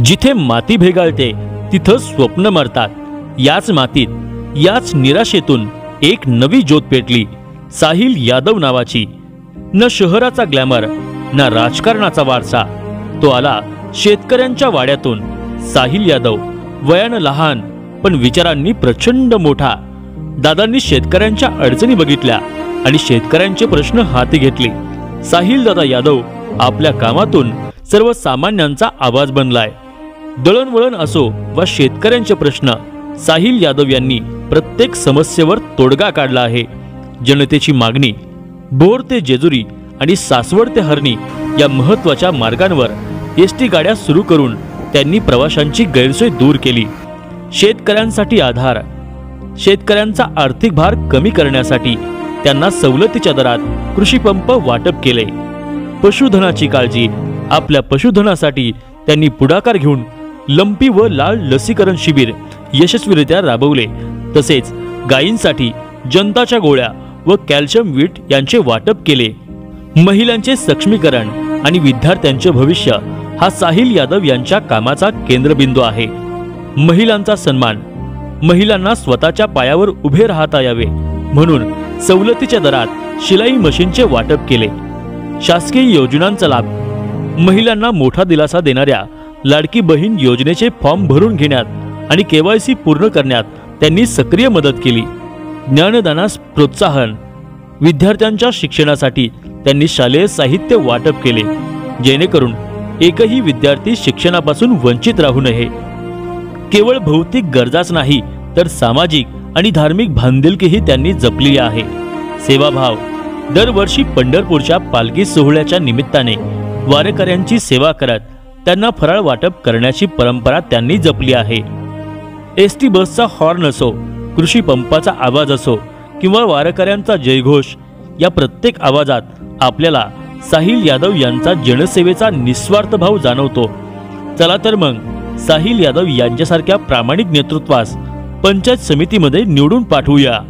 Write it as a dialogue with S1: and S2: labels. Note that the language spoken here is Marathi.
S1: जिथे माती भेगाळते तिथं स्वप्न मरतात। याच मातीत, याच निराशेतून एक नवी ज्योत पेटली, साहिल यादव नावाची। न शहराचा ग्लॅमर, ना राजकारणाचा वारसा, तो आला शेतकऱ्यांच्या वाड्यातून। साहिल यादव वयानं लहान पण विचारांनी प्रचंड मोठा। दादांनी शेतकऱ्यांच्या अडचणी बघितल्या आणि शेतकऱ्यांचे प्रश्न हाती घेतले। साहिल दादा यादव आपल्या कामातून सर्वसामान्यांचा आवाज बनलाय। दळणवळण असो वा शेतकऱ्यांचे प्रश्न, साहिल यादव यांनी प्रत्येक समस्येवर तोडगा काढला आहे। जनतेची मागणी, बोर ते जेजुरी आणि सासवड ते हरणी या महत्त्वाच्या मार्गांवर एसटी गाड्या सुरू करून त्यांनी प्रवाशांची गैरसोय दूर केली। शेतकऱ्यांसाठी आधार, शेतकऱ्यांचा आर्थिक भार कमी करण्यासाठी त्यांना सवलतीच्या दरात कृषी पंप वाटप केले। पशुधनाची काळजी, आपल्या पशुधनासाठी त्यांनी पुढाकार घेऊन लंपी व लाल लसीकरण शिबिर यशस्वीरित्या राबवले। तसेच गायींसाठी जंताच्या गोळ्या व कॅल्शियम वीट यांचे वाटप केले। महिलांचे सक्षमीकरण आणि विद्यार्थ्यांचे भविष्य हा साहिल यादव यांच्या कामाचा केंद्रबिंदू आहे। महिलांचा सन्मान, महिलांना स्वतःच्या पायावर उभे राहता यावे म्हणून सवलतीच्या दरात शिलाई मशीनचे वाटप केले। शासकीय योजनांचा लाभ, महिलांना मोठा दिलासा देणाऱ्या लाडकी बहीण योजनेचे फॉर्म भरून घेण्यात आणि KYC पूर्ण करण्यात त्यांनी सक्रिय मदत केली। ज्ञानदानास प्रोत्साहन, विद्यार्थ्यांच्या शिक्षणासाठी त्यांनी शालेय साहित्य वाटप केले, जेणेकरून एकही विद्यार्थी शिक्षणापासून वंचित राहू नये। केवळ भौतिक गरजाच नाही तर सामाजिक आणि धार्मिक बांधिलकीही त्यांनी जपली आहे। सेवाभाव, दरवर्षी पंढरपूरच्या पालखी सोहळ्याच्या निमित्ताने वारकऱ्यांची सेवा करत त्यांना फराळ वाटप करण्याची परंपरा त्यांनी जपली आहे। एसटी बसचा हॉर्न असो, कृषी पंपाचा आवाज असो किंवा वारकऱ्यांचा जयघोष, या प्रत्येक आवाजात आपल्याला साहिल यादव यांचा जनसेवेचा निस्वार्थ भाव जाणवतो। चला तर मग साहिल यादव यांच्यासारख्या प्रामाणिक नेतृत्वास पंचायत समितीमध्ये निवडून पाठवूया।